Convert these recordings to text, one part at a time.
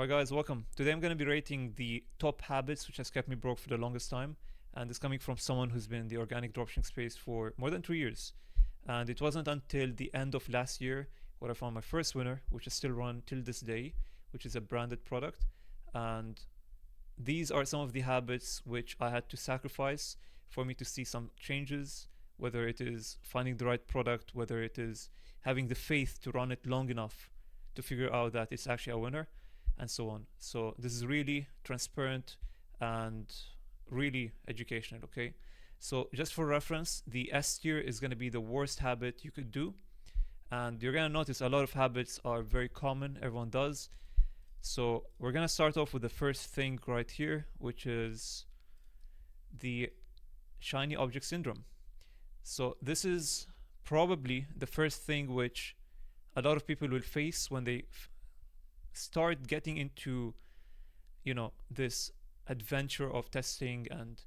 Alright, guys, welcome. Today I'm going to be rating the top habits which has kept me broke for the longest time. And it's coming from someone who's been in the organic dropshipping space for more than 3 years. And it wasn't until the end of last year where I found my first winner, which is still run till this day, which is a branded product. And these are some of the habits which I had to sacrifice for me to see some changes, whether it is finding the right product, whether it is having the faith to run it long enough to figure out that it's actually a winner, and so on. So this is really transparent and really educational, okay? So just for reference, the S tier is going to be the worst habit you could do. And you're going to notice a lot of habits are very common, everyone does. So we're going to start off with the first thing right here, which is the shiny object syndrome. So this is probably the first thing which a lot of people will face when they start getting into this adventure of testing and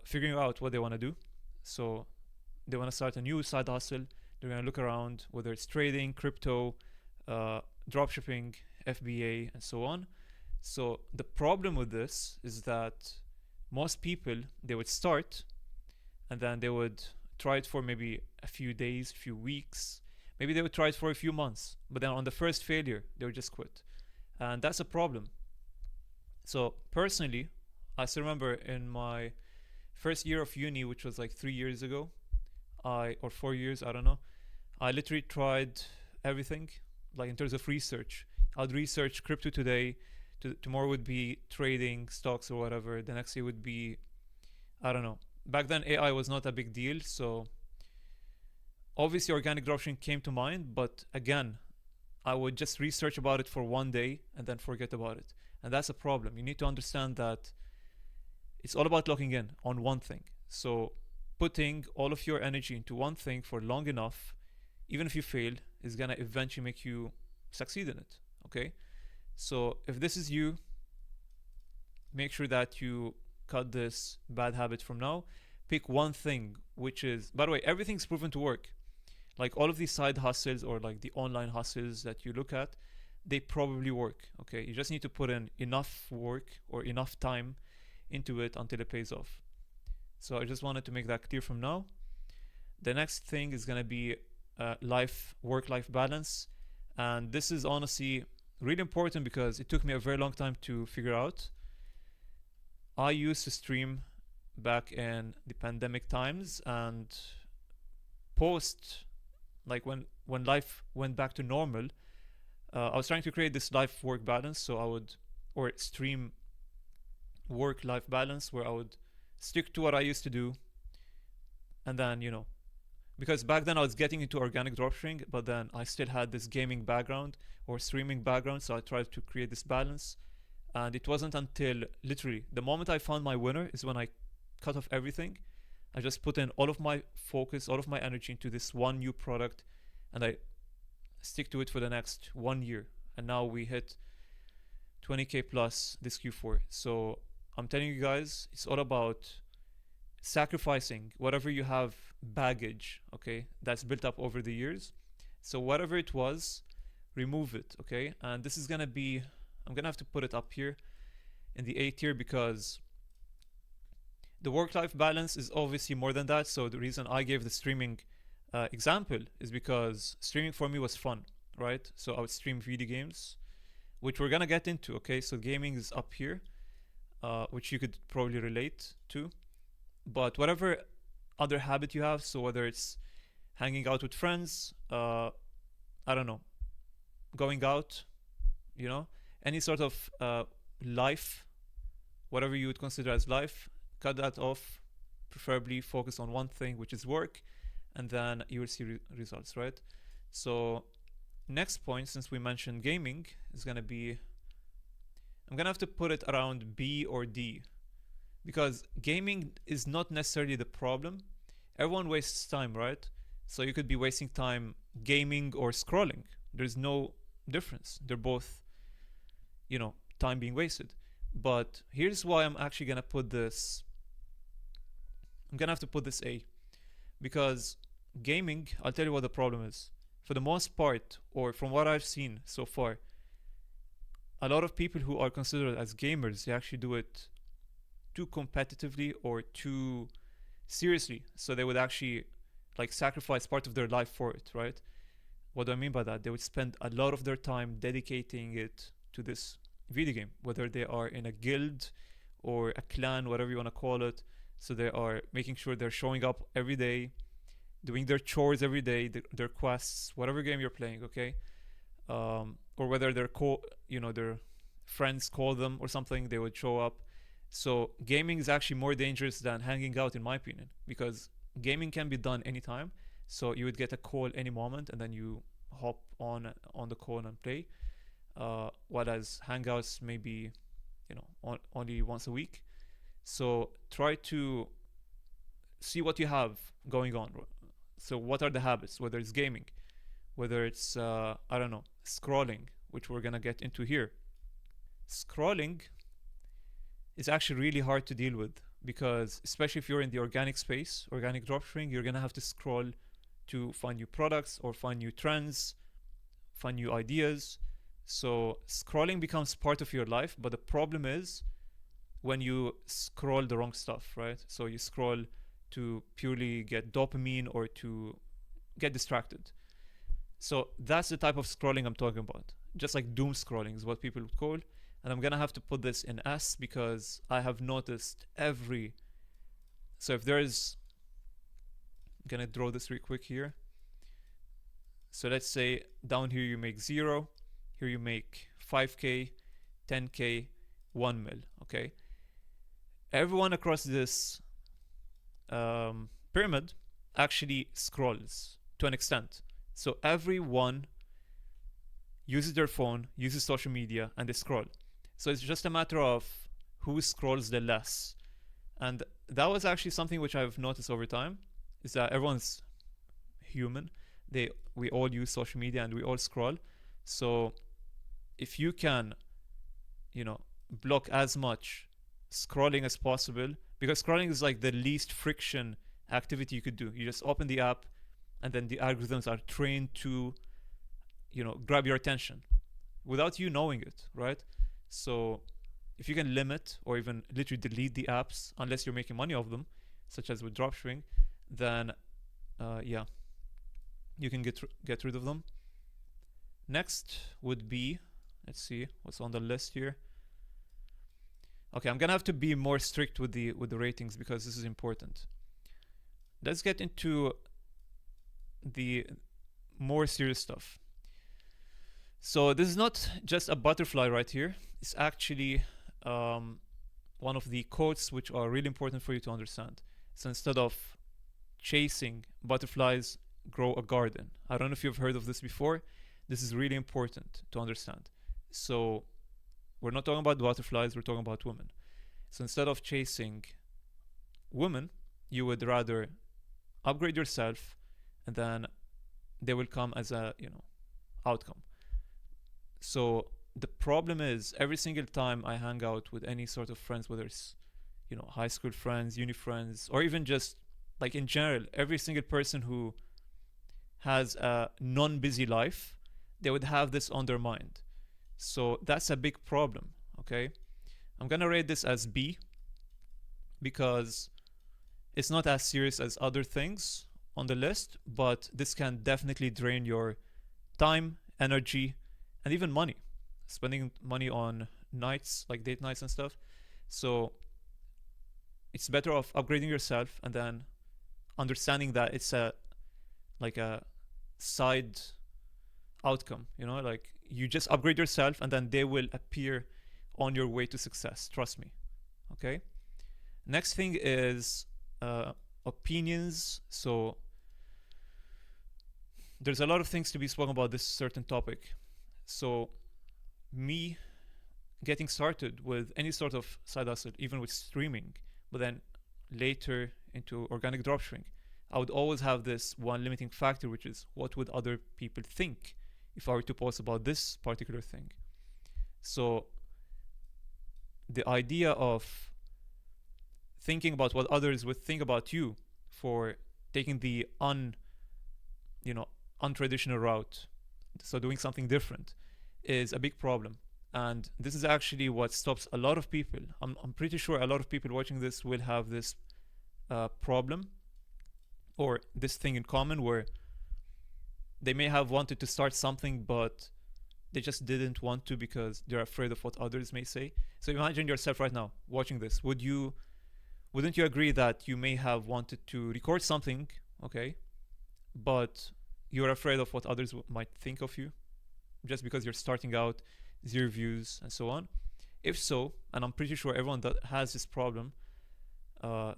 figuring out what they want to do. So they want to start a new side hustle. They're going to look around, whether it's trading, crypto, dropshipping, FBA, and so on. So the problem with this is that most people, they would start and then they would try it for maybe a few days, a few weeks. Maybe they would try it for a few months, but then on the first failure, they would just quit. And that's a problem. So personally, I still remember in my first year of uni, which was like 3 years ago, or 4 years, I don't know. I literally tried everything, like in terms of research. I'd research crypto today. Tomorrow would be trading stocks or whatever. The next day would be, I don't know. Back then, AI was not a big deal, so obviously organic dropshipping came to mind. But again, I would just research about it for one day and then forget about it. And that's a problem. You need to understand that it's all about locking in on one thing. So putting all of your energy into one thing for long enough, even if you fail, is gonna eventually make you succeed in it. Okay? So if this is you, make sure that you cut this bad habit from now. Pick one thing, which is, by the way, everything's proven to work. Like all of these side hustles or like the online hustles that you look at, they probably work. Okay? You just need to put in enough work or enough time into it until it pays off. So I just wanted to make that clear from now. The next thing is gonna be work-life balance, and this is honestly really important because it took me a very long time to figure out. I used to stream back in the pandemic times, and post, like when life went back to normal, I was trying to create this life-work balance. So I would, or stream work-life balance, where I would stick to what I used to do, and then because back then I was getting into organic dropshipping, but then I still had this gaming background or streaming background, so I tried to create this balance. And it wasn't until literally the moment I found my winner is when I cut off everything. I just put in all of my focus, all of my energy into this one new product, and I stick to it for the next 1 year. And now we hit 20k plus this Q4. So I'm telling you guys, it's all about sacrificing whatever you have baggage, okay, that's built up over the years. So whatever it was, remove it, okay? And this is gonna be, I'm gonna have to put it up here in the A tier because the work-life balance is obviously more than that. So the reason I gave the streaming example is because streaming for me was fun, right? So I would stream video games, which we're gonna get into, okay? So gaming is up here, which you could probably relate to. But whatever other habit you have, so whether it's hanging out with friends, I don't know, going out, any sort of life, whatever you would consider as life, cut that off. Preferably focus on one thing, which is work, and then you will see results, right? So next point, since we mentioned gaming, is gonna be, I'm gonna have to put it around B or D, because gaming is not necessarily the problem. Everyone wastes time, right? So you could be wasting time gaming or scrolling. There's no difference. They're both, time being wasted. But here's why I'm actually gonna put this. I'm gonna have to put this A, because gaming, I'll tell you what the problem is. For the most part, or from what I've seen so far, a lot of people who are considered as gamers, they actually do it too competitively or too seriously. So they would actually like sacrifice part of their life for it, right? What do I mean by that? They would spend a lot of their time dedicating it to this video game, whether they are in a guild or a clan, whatever you want to call it. So they are making sure they're showing up every day, doing their chores every day, their quests, whatever game you're playing, okay? Or whether their friends call them or something, they would show up. So gaming is actually more dangerous than hanging out, in my opinion, because gaming can be done anytime. So you would get a call any moment, and then you hop on the call and play. Whereas hangouts maybe, only once a week. So try to see what you have going on. So what are the habits? Whether it's gaming, whether it's I don't know, scrolling, which we're gonna get into here. Scrolling is actually really hard to deal with because, especially if you're in the organic space, organic dropshipping, you're gonna have to scroll to find new products or find new trends, find new ideas. So scrolling becomes part of your life, but the problem is when you scroll the wrong stuff, right? So you scroll to purely get dopamine or to get distracted. So that's the type of scrolling I'm talking about. Just like doom scrolling is what people would call. And I'm gonna have to put this in S because I have noticed so if there's, I'm gonna draw this real quick here. So let's say down here you make 0, here you make 5k, 10k, 1 mil, okay? Everyone across this pyramid actually scrolls to an extent. So everyone uses their phone, uses social media, and they scroll. So it's just a matter of who scrolls the less. And that was actually something which I've noticed over time, is that everyone's human. We all use social media and we all scroll. So if you can, block as much scrolling as possible, because scrolling is like the least friction activity you could do. You just open the app and then the algorithms are trained to, grab your attention without you knowing it, right? So if you can limit or even literally delete the apps unless you're making money off them, such as with dropshipping, then you can get rid of them. Next would be, let's see what's on the list here. Okay, I'm gonna have to be more strict with the ratings because this is important. Let's get into the more serious stuff. So this is not just a butterfly right here. It's actually one of the quotes which are really important for you to understand. So instead of chasing butterflies, grow a garden. I don't know if you've heard of this before. This is really important to understand. So we're not talking about butterflies, we're talking about women. So instead of chasing women, you would rather upgrade yourself, and then they will come as a outcome. So the problem is every single time I hang out with any sort of friends, whether it's high school friends, uni friends, or even just like in general, every single person who has a non-busy life, they would have this on their mind. So that's a big problem, okay? I'm gonna rate this as B because it's not as serious as other things on the list, but this can definitely drain your time, energy, and even money. Spending money on nights, like date nights and stuff. So it's better off upgrading yourself and then understanding that it's a side outcome, like you just upgrade yourself and then they will appear on your way to success. Trust me. Okay. Next thing is opinions. So there's a lot of things to be spoken about this certain topic. So me getting started with any sort of side hustle, even with streaming, but then later into organic dropshipping, I would always have this one limiting factor, which is what would other people think if I were to post about this particular thing. So the idea of thinking about what others would think about you for taking the untraditional route, so doing something different, is a big problem. And this is actually what stops a lot of people. I'm pretty sure a lot of people watching this will have this problem or this thing in common where they may have wanted to start something, but they just didn't want to because they're afraid of what others may say. So imagine yourself right now watching this. Wouldn't you agree that you may have wanted to record something, okay, but you're afraid of what others might think of you just because you're starting out, 0 views, and so on? If so, and I'm pretty sure everyone that has this problem,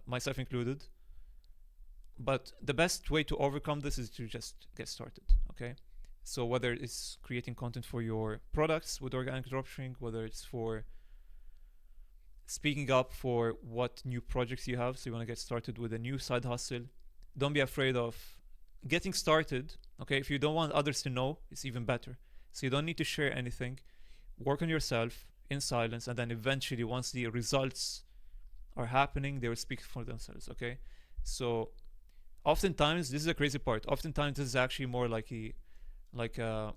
myself included, but the best way to overcome this is to just get started, okay? So whether it's creating content for your products with organic dropshipping, whether it's for speaking up for what new projects you have, so you want to get started with a new side hustle, don't be afraid of getting started, okay? If you don't want others to know, it's even better. So you don't need to share anything. Work on yourself in silence, and then eventually, once the results are happening, they will speak for themselves, okay? So oftentimes, this is a crazy part. Oftentimes, this is actually more like a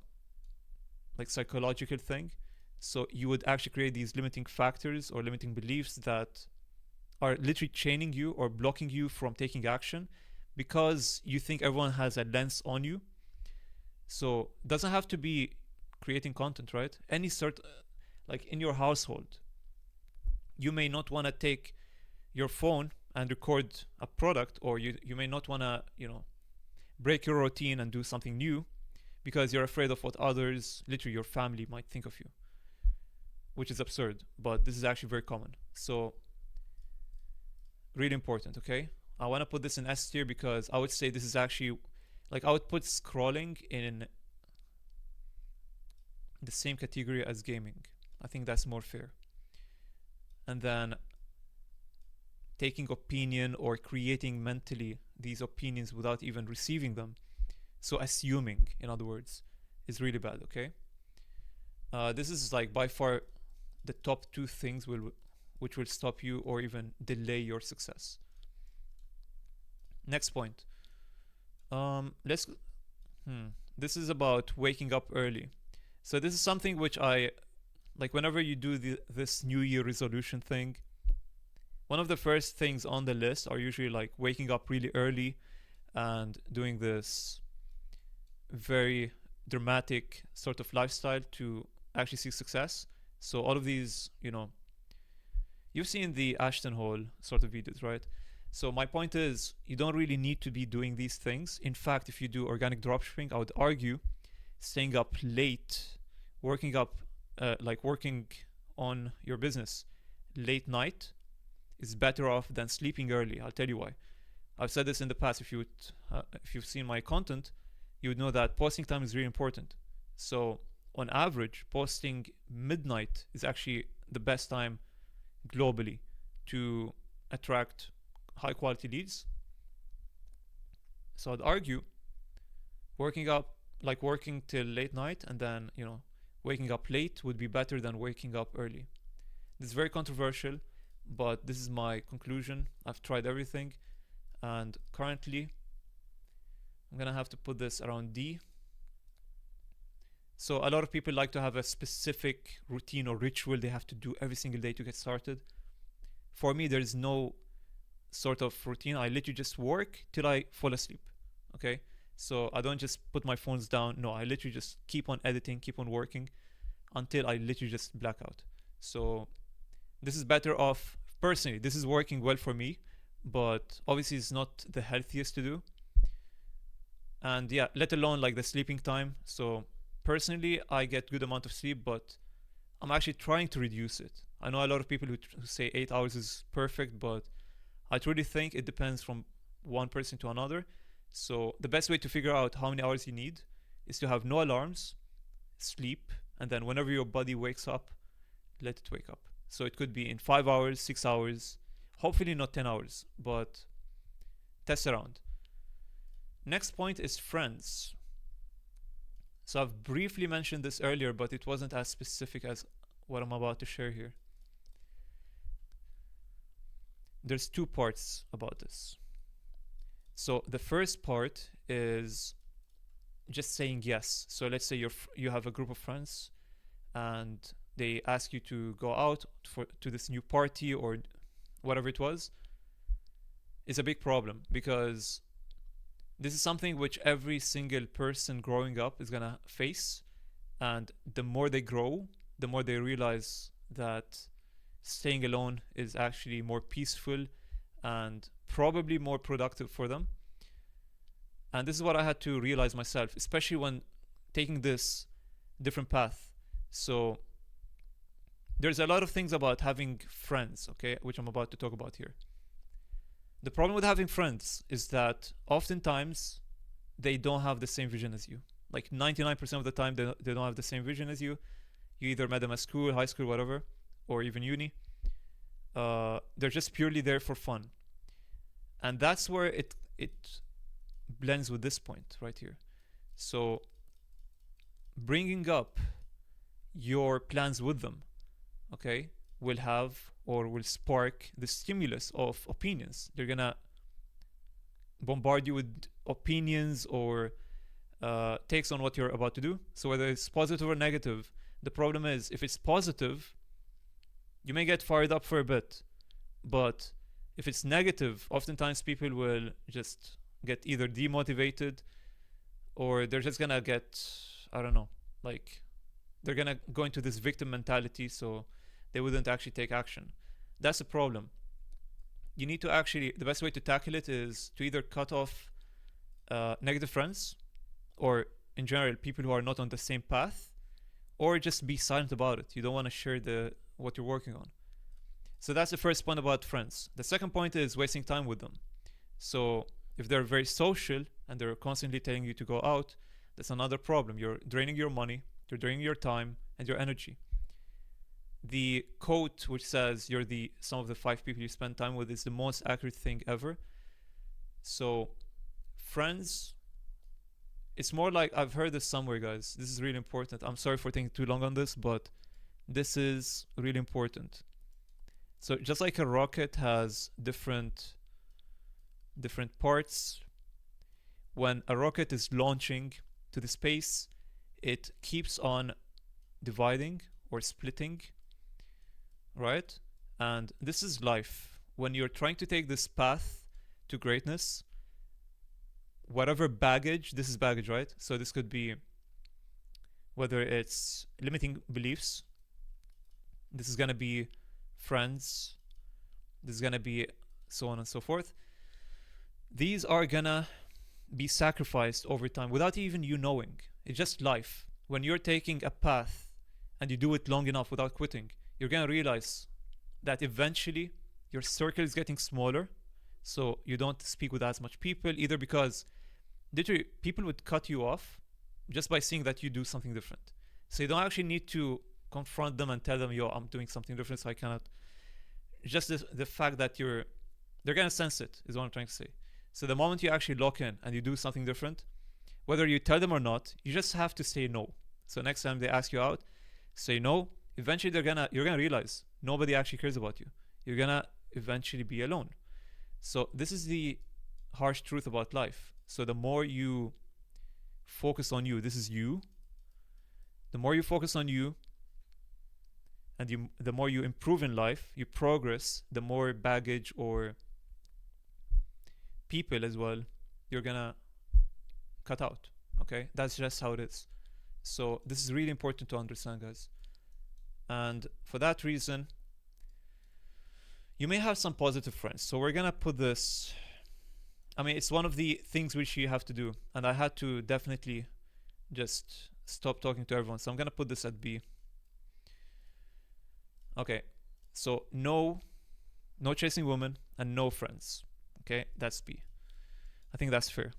psychological thing. So you would actually create these limiting factors or limiting beliefs that are literally chaining you or blocking you from taking action because you think everyone has a lens on you. So it doesn't have to be creating content, right? Any sort, like in your household, you may not want to take your phone and record a product, or you may not want to, break your routine and do something new because you're afraid of what others, literally your family, might think of you, which is absurd, but this is actually very common. So really important, okay? I want to put this in S tier because I would say this is actually, like, I would put scrolling in the same category as gaming. I think that's more fair. And then taking opinion or creating mentally these opinions without even receiving them, so assuming, in other words, is really bad, okay? This is like by far the top 2 things which will stop you or even delay your success. Next point. This is about waking up early. So this is something which I like. Whenever you do this New Year resolution thing, one of the first things on the list are usually like waking up really early and doing this very dramatic sort of lifestyle to actually see success. So all of these, you've seen the Ashton Hall sort of videos, right? So my point is, you don't really need to be doing these things. In fact, if you do organic dropshipping, I would argue staying up late, working on your business late night is better off than sleeping early. I'll tell you why. I've said this in the past. If you've seen my content, you would know that posting time is really important. So on average, posting midnight is actually the best time globally to attract high quality leads. So I'd argue working till late night and then, waking up late would be better than waking up early. This is very controversial, but this is my conclusion. I've tried everything, and currently I'm gonna have to put this around D. So a lot of people like to have a specific routine or ritual they have to do every single day to get started. For me, there is no sort of routine. I literally just work till I fall asleep, okay? So I don't just put my phones down. No, I literally just keep on editing, keep on working until I literally just black out. So this is better off. Personally, this is working well for me, but obviously it's not the healthiest to do. And yeah, let alone like the sleeping time. So personally, I get good amount of sleep, but I'm actually trying to reduce it. I know a lot of people who say 8 hours is perfect, but I truly think it depends from one person to another. So the best way to figure out how many hours you need is to have no alarms, sleep, and then whenever your body wakes up, let it wake up. So it could be in 5 hours, 6 hours, hopefully not 10 hours, but test around. Next point is friends. So I've briefly mentioned this earlier, but it wasn't as specific as what I'm about to share here. There's 2 parts about this. So the first part is just saying yes. So let's say you have a group of friends and they ask you to go out to this new party or whatever it was, is a big problem, because this is something which every single person growing up is gonna face. And the more they grow, the more they realize that staying alone is actually more peaceful and probably more productive for them. And this is what I had to realize myself, especially when taking this different path. So there's a lot of things about having friends, okay, which I'm about to talk about here. The problem with having friends is that oftentimes they don't have the same vision as you. Like 99% of the time, they don't have the same vision as you. You either met them at school, high school, whatever, or even uni. They're just purely there for fun. And that's where it blends with this point right here. So bringing up your plans with them, okay, will have or will spark the stimulus of opinions. They're gonna bombard you with opinions or takes on what you're about to do. So whether it's positive or negative, the problem is if it's positive, you may get fired up for a bit. But if it's negative, oftentimes people will just get either demotivated or they're just gonna get, I don't know, like they're gonna go into this victim mentality, so they wouldn't actually take action. That's the problem. You need to actually, the best way to tackle it is to either cut off negative friends, or in general people who are not on the same path, or just be silent about it. You don't want to share what you're working on. So that's the first point about friends. The second point is wasting time with them. So if they're very social and they're constantly telling you to go out, that's another problem. You're draining your money, you're draining your time and your energy. The quote which says you're the sum of the 5 people you spend time with is the most accurate thing ever. So friends, it's more like, I've heard this somewhere, guys. This is really important. I'm sorry for taking too long on this, but this is really important. So just like a rocket has different parts, when a rocket is launching to the space, it keeps on dividing or splitting, right? And this is life. When you're trying to take this path to greatness, whatever baggage, this is baggage, right? So this could be whether it's limiting beliefs, this is going to be friends, this is going to be so on and so forth. These are going to be sacrificed over time without even you knowing. It's just life. When you're taking a path and you do it long enough without quitting, you're going to realize that eventually your circle is getting smaller, so you don't speak with as much people, either because literally people would cut you off just by seeing that you do something different. So you don't actually need to confront them and tell them, yo, I'm doing something different, so I cannot. Just the fact that they're going to sense it is what I'm trying to say. So the moment you actually lock in and you do something different, whether you tell them or not, you just have to say no. So next time they ask you out, say no. Eventually you're gonna realize nobody actually cares about you. You're gonna eventually be alone. So this is the harsh truth about life. So the more you focus on you, this is you. The more you focus on you, and the more you improve in life, you progress, the more baggage or people as well you're gonna cut out. Okay, that's just how it is. So this is really important to understand, guys. And for that reason, you may have some positive friends. So we're gonna put this, I mean, it's one of the things which you have to do, and I had to definitely just stop talking to everyone, so I'm gonna put this at B. Okay, so no chasing women and no friends. Okay, that's B. I think that's fair.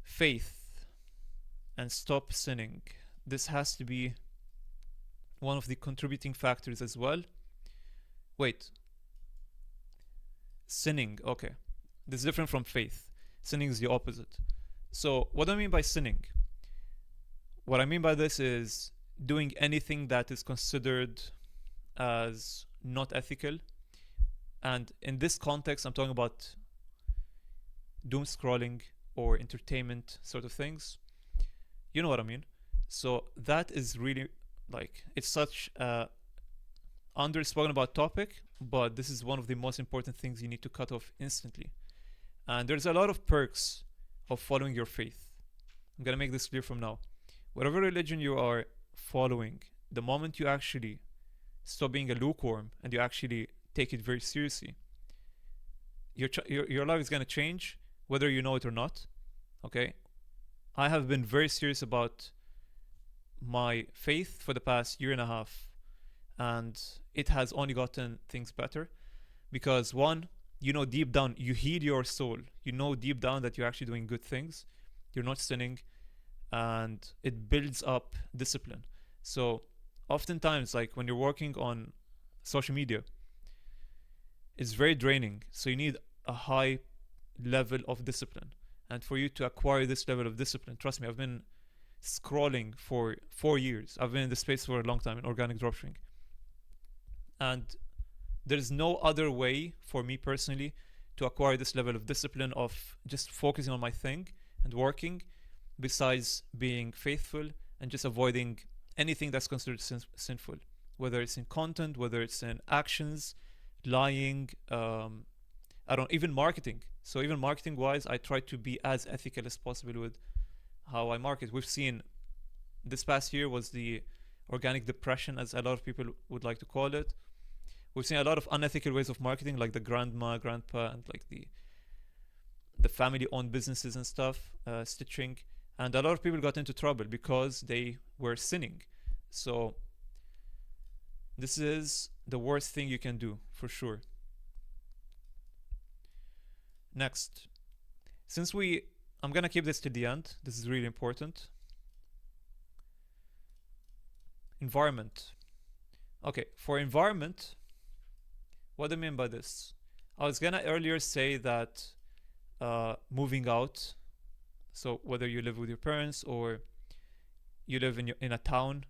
Faith and stop sinning. This has to be one of the contributing factors as well. Wait. Sinning, okay. This is different from faith. Sinning is the opposite. So what do I mean by sinning? What I mean by this is doing anything that is considered as not ethical. And in this context, I'm talking about doom scrolling or entertainment sort of things. You know what I mean? So that is really like it's such a underspoken about topic, but this is one of the most important things you need to cut off instantly. And there's a lot of perks of following your faith. I'm gonna make this clear from now. Whatever religion you are following, the moment you actually stop being a lukewarm and you actually take it very seriously, your life is gonna change whether you know it or not. Okay, I have been very serious about my faith for the past year and a half, and it has only gotten things better because one, you know, deep down, you heal your soul. You know deep down that you're actually doing good things, you're not sinning, and it builds up discipline. So, oftentimes, like when you're working on social media, it's very draining. So, you need a high level of discipline. And for you to acquire this level of discipline, trust me, I've been scrolling for 4 years. I've been in the space for a long time in organic dropshipping. And there's no other way for me personally to acquire this level of discipline of just focusing on my thing and working besides being faithful and just avoiding anything that's considered sinful, whether it's in content, whether it's in actions, lying, I don't even marketing. So even marketing wise, I try to be as ethical as possible with how I market. We've seen this past year was the organic depression, as a lot of people would like to call it. We've seen a lot of unethical ways of marketing, like the grandma, grandpa, and like the family-owned businesses and stuff, stitching, and a lot of people got into trouble because they were sinning. So this is the worst thing you can do for sure. Next, I'm gonna keep this to the end. This is really important. Environment. Okay, for environment, what do I mean by this? I was gonna earlier say that moving out, so whether you live with your parents or you live in a town,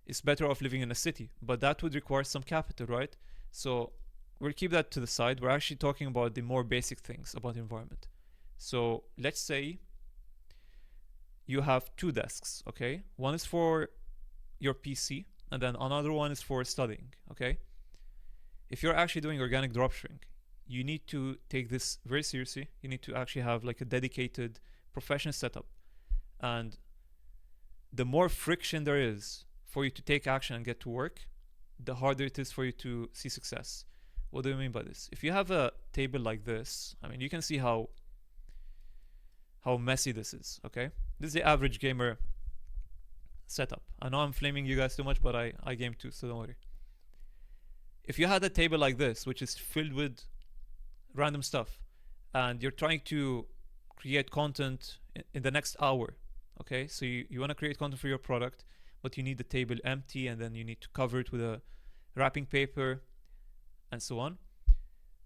it's better off living in a city, but that would require some capital, right? So we'll keep that to the side. We're actually talking about the more basic things about the environment. So let's say you have two desks, okay? One is for your PC, and then another one is for studying, okay? If you're actually doing organic dropshipping, you need to take this very seriously. You need to actually have like a dedicated professional setup. And the more friction there is for you to take action and get to work, the harder it is for you to see success. What do I mean by this? If you have a table like this, I mean, you can see how messy this is, okay? This is the average gamer setup. I know I'm flaming you guys too much, but I game too, so don't worry. If you had a table like this, which is filled with random stuff, and you're trying to create content in the next hour, okay? So you want to create content for your product, but you need the table empty, and then you need to cover it with a wrapping paper, and so on.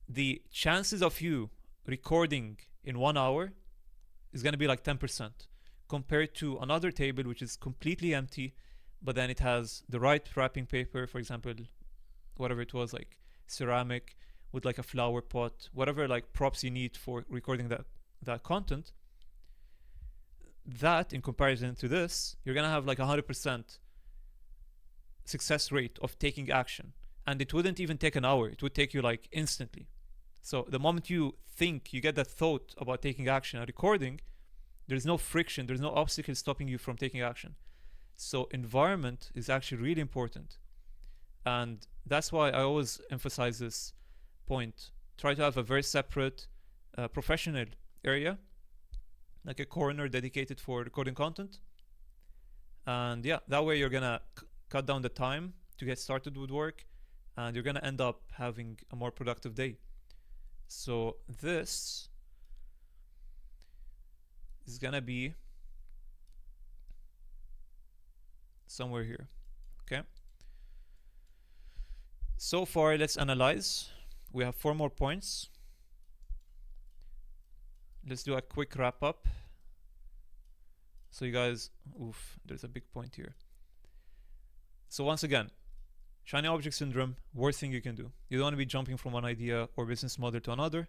The chances of you recording in 1 hour is going to be like 10% compared to another table which is completely empty, but then it has the right wrapping paper, for example, whatever it was, like ceramic with like a flower pot, whatever like props you need for recording that content. That in comparison to this, you're going to have like 100% success rate of taking action. And it wouldn't even take an hour. It would take you like instantly. So the moment you think, you get that thought about taking action and recording, there's no friction, there's no obstacle stopping you from taking action. So environment is actually really important. And that's why I always emphasize this point. Try to have a very separate professional area, like a corner dedicated for recording content. And yeah, that way you're gonna cut down the time to get started with work, and you're gonna end up having a more productive day. So this is gonna be somewhere here, okay? So far, let's analyze. We have 4 more points. Let's do a quick wrap up. So you guys, there's a big point here. So once again, shiny object syndrome, worst thing you can do. You don't want to be jumping from one idea or business model to another.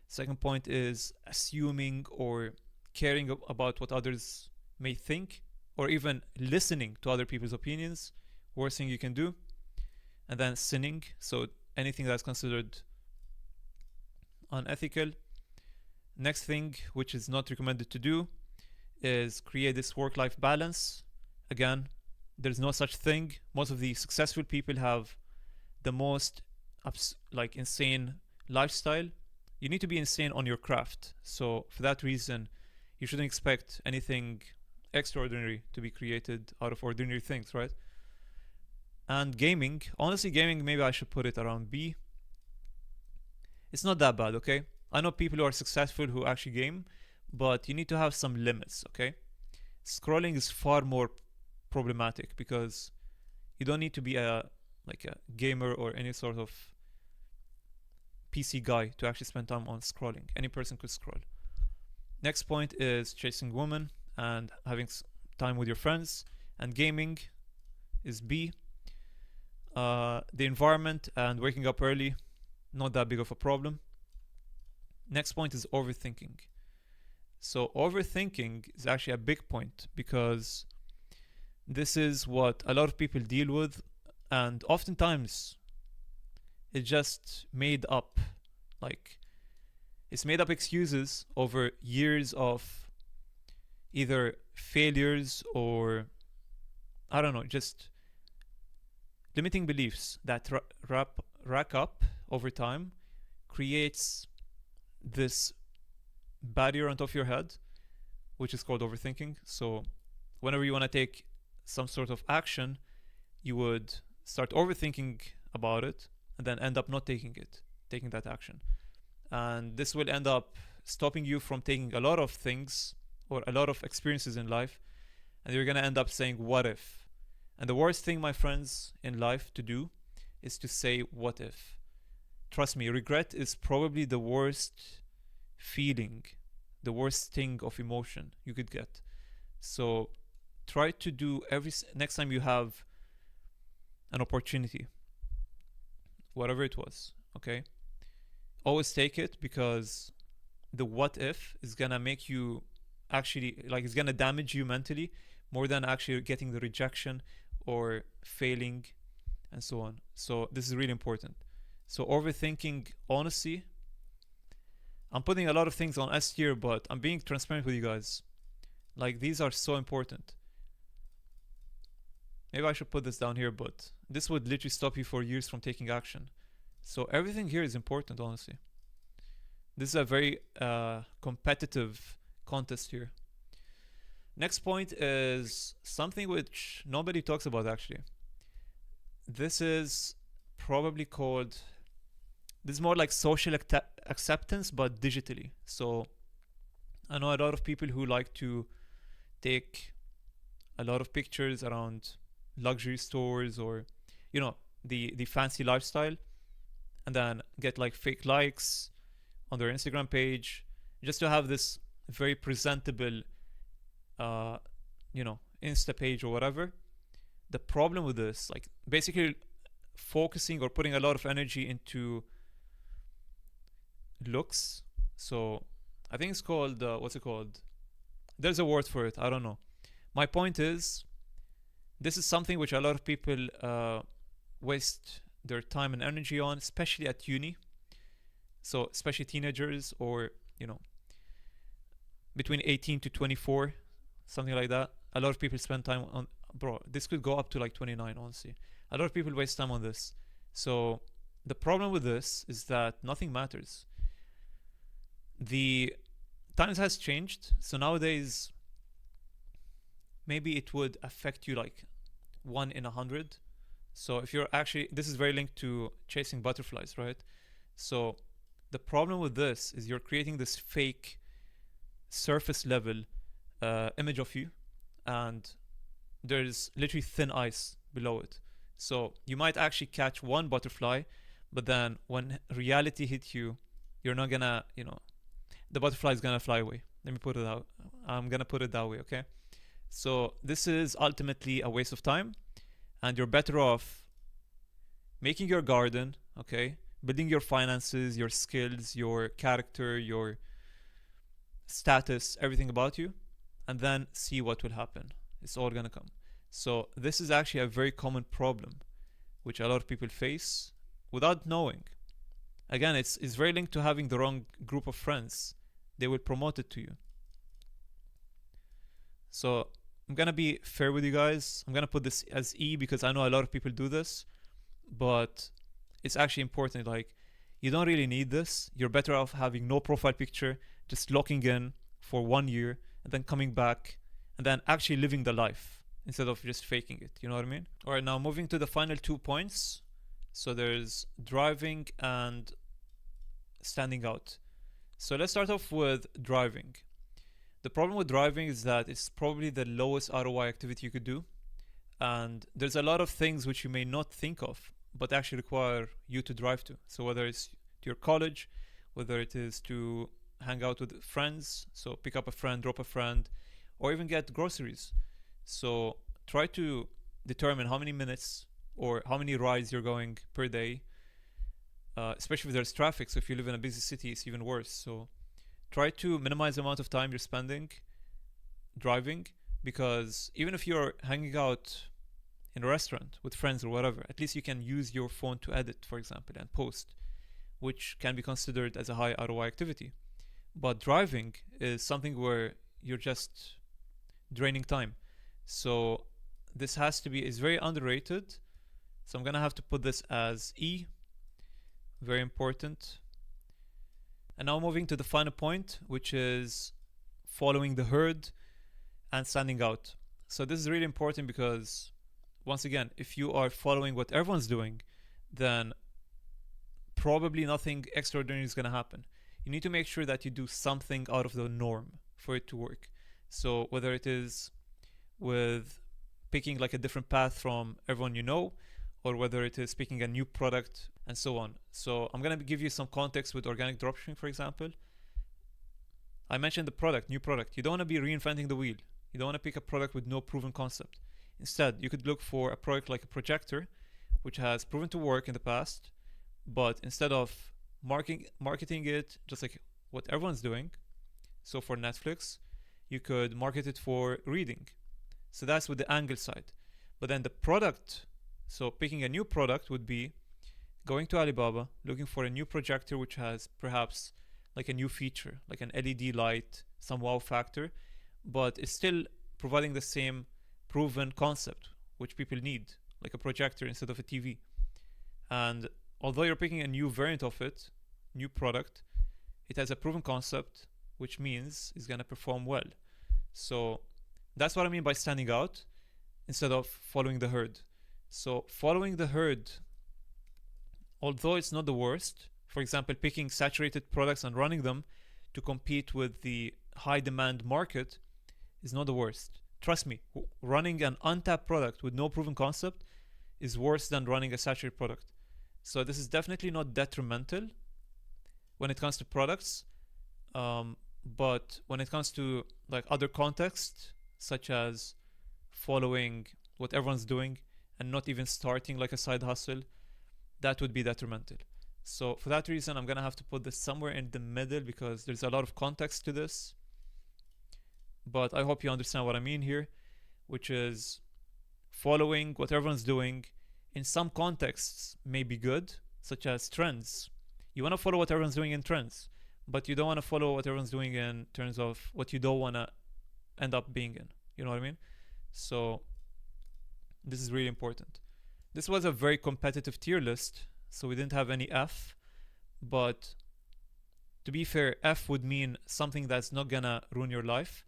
Second point is assuming or caring about what others may think, or even listening to other people's opinions worst thing you can do. And then sinning, so anything that's considered unethical. Next thing, which is not recommended to do, is create this work-life balance. Again, there's no such thing. Most of the successful people have the most like insane lifestyle. You need to be insane on your craft. So for that reason, you shouldn't expect anything extraordinary to be created out of ordinary things, right? And gaming, honestly, gaming, maybe I should put it around B. It's not that bad, okay? I know people who are successful who actually game, but you need to have some limits, okay? Scrolling is far more problematic because you don't need to be a gamer or any sort of PC guy to actually spend time on scrolling. Any person could scroll. Next point is chasing women and having time with your friends. And gaming is B. The environment and waking up early, not that big of a problem. Next point is overthinking. So overthinking is actually a big point because this is what a lot of people deal with, and oftentimes it's just made up. Like, it's made up excuses over years of either failures or, I don't know, just limiting beliefs that rack up over time, creates this barrier on top of your head, which is called overthinking. So whenever you want to take some sort of action, you would start overthinking about it and then end up not taking that action. And this will end up stopping you from taking a lot of things or a lot of experiences in life. And you're going to end up saying, what if? And the worst thing, my friends, in life to do is to say, what if? Trust me, regret is probably the worst feeling, the worst sting of emotion you could get. So try to do next time you have an opportunity, whatever it was, okay? Always take it, because the what if is gonna make you actually, like, it's gonna damage you mentally more than actually getting the rejection or failing and so on. So this is really important. So overthinking, honestly, I'm putting a lot of things on S tier, but I'm being transparent with you guys. Like, these are so important. Maybe I should put this down here, but this would literally stop you for years from taking action. So everything here is important, honestly. This is a very competitive contest here. Next point is something which nobody talks about, actually. This is probably called, this is more like social acceptance, but digitally. So I know a lot of people who like to take a lot of pictures around luxury stores or, you know, the fancy lifestyle, and then get like fake likes on their Instagram page just to have this very presentable Insta page or whatever. The problem with this, like, basically focusing or putting a lot of energy into looks. So I think it's called what's it called? There's a word for it, I don't know. My point is, this is something which a lot of people waste their time and energy on, especially at uni. So especially teenagers, or, you know, between 18 to 24, something like that. A lot of people spend time on, bro, this could go up to like 29, honestly. A lot of people waste time on this. So the problem with this is that nothing matters. The times has changed, so nowadays maybe it would affect you like 1 in 100. So if you're actually, this is very linked to chasing butterflies, right? So the problem with this is you're creating this fake surface level image of you, and there's literally thin ice below it. So you might actually catch one butterfly, but then when reality hits you, you're not gonna, the butterfly is gonna fly away. Let me put it out. I'm gonna put it that way, okay? So this is ultimately a waste of time, and you're better off making your garden, okay? Building your finances, your skills, your character, your status, everything about you, and then see what will happen. It's all gonna come. So this is actually a very common problem which a lot of people face without knowing. Again, it's very linked to having the wrong group of friends. They will promote it to you. So I'm gonna be fair with you guys. I'm gonna put this as E because I know a lot of people do this, but it's actually important. Like, you don't really need this. You're better off having no profile picture, just locking in for 1 year and then coming back and then actually living the life instead of just faking it. You know what I mean? All right, now moving to the final 2 points. So there's driving and standing out. So let's start off with driving. The problem with driving is that it's probably the lowest ROI activity you could do. And there's a lot of things which you may not think of, but actually require you to drive to. So whether it's to your college, whether it is to hang out with friends, so pick up a friend, drop a friend, or even get groceries. So try to determine how many minutes or how many rides you're going per day, especially if there's traffic. So if you live in a busy city, it's even worse. So try to minimize the amount of time you're spending driving, because even if you're hanging out in a restaurant with friends or whatever, at least you can use your phone to edit, for example, and post, which can be considered as a high ROI activity. But driving is something where you're just draining time. So this has to be, is very underrated. So I'm gonna have to put this as E, very important. And now moving to the final point, which is following the herd and standing out. So this is really important because, once again, if you are following what everyone's doing, then probably nothing extraordinary is going to happen. You need to make sure that you do something out of the norm for it to work. So whether it is with picking like a different path from everyone you know, or whether it is picking a new product and so on. So I'm going to give you some context with organic dropshipping, for example. I mentioned the product, new product. You don't want to be reinventing the wheel. You don't want to pick a product with no proven concept. Instead, you could look for a product like a projector, which has proven to work in the past, but instead of marketing it just like what everyone's doing, so for Netflix, you could market it for reading. So that's with the angle side. But then the product, so picking a new product would be going to Alibaba, looking for a new projector which has perhaps like a new feature, like an LED light, some wow factor, but it's still providing the same proven concept which people need, like a projector instead of a TV. And although you're picking a new variant of it, new product, it has a proven concept, which means it's going to perform well. So that's what I mean by standing out instead of following the herd. So following the herd, although it's not the worst, for example, picking saturated products and running them to compete with the high demand market is not the worst. Trust me, running an untapped product with no proven concept is worse than running a saturated product. So this is definitely not detrimental when it comes to products, but when it comes to like other contexts, such as following what everyone's doing and not even starting like a side hustle, that would be detrimental. So for that reason, I'm gonna have to put this somewhere in the middle because there's a lot of context to this. But I hope you understand what I mean here, which is following what everyone's doing in some contexts may be good, such as trends. You want to follow what everyone's doing in trends, but you don't want to follow what everyone's doing in terms of what you don't want to end up being in. You know what I mean? So this is really important. This was a very competitive tier list, so we didn't have any F, but to be fair, F would mean something that's not gonna ruin your life.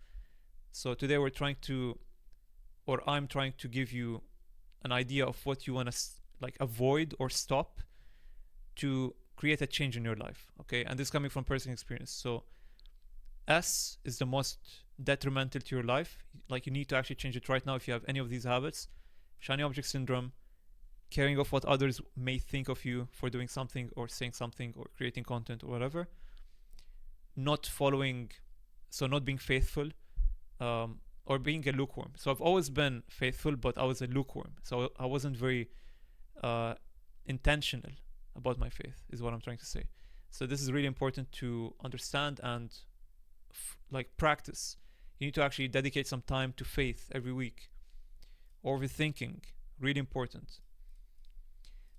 So today we're trying to, or I'm trying to give you an idea of what you want to like avoid or stop to create a change in your life. Okay, and this is coming from personal experience. So S is the most detrimental to your life. Like you need to actually change it right now if you have any of these habits. Shiny object syndrome, caring of what others may think of you for doing something or saying something or creating content or whatever. Not following, so not being faithful, or being a lukewarm. So I've always been faithful, but I was a lukewarm. So I wasn't very intentional about my faith, is what I'm trying to say. So this is really important to understand and like practice. You need to actually dedicate some time to faith every week. overthinking, really important.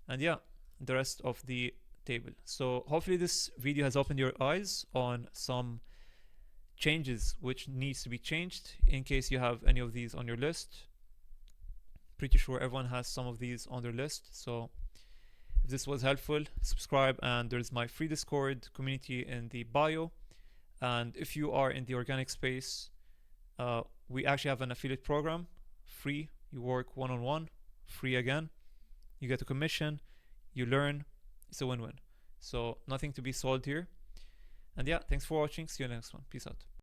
And yeah, the rest of the table. So hopefully this video has opened your eyes on some changes which needs to be changed in case you have any of these on your list. Pretty sure everyone has some of these on their list. So if this was helpful, subscribe, and there's my free Discord community in the bio. And if you are in the organic space, we actually have an affiliate program, free. You work one-on-one, free again. You get a commission, you learn. It's a win-win. So nothing to be sold here. And yeah, thanks for watching. See you in the next one. Peace out.